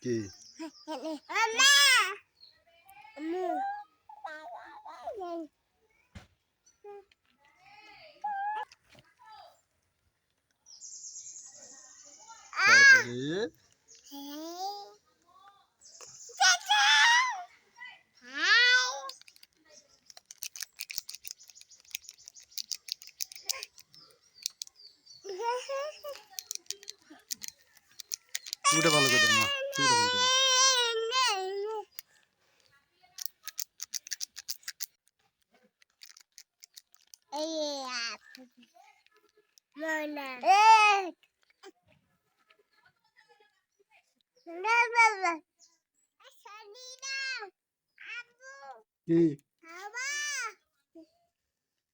কি তারপরে ছবিটা ভালো করে দাও মা, ছবিটা ভালো করে দাও। কি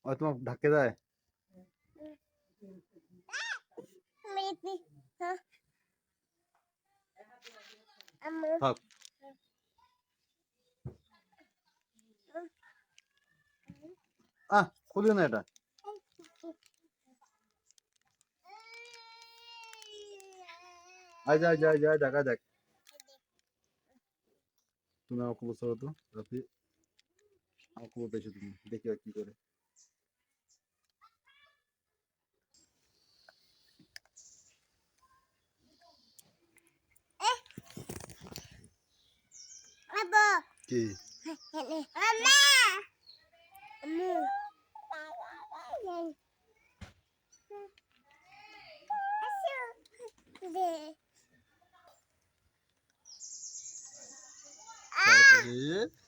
ও তোমার ধাক্কে দেয়? থাক খুলিও না এটা। আয় যায় যায় যায় দেখা দেখ। তুমি আমাকে বলছো তো রাফি, আমাকে বলতেছো তুমি, দেখি আর কি করে। কি তারপরে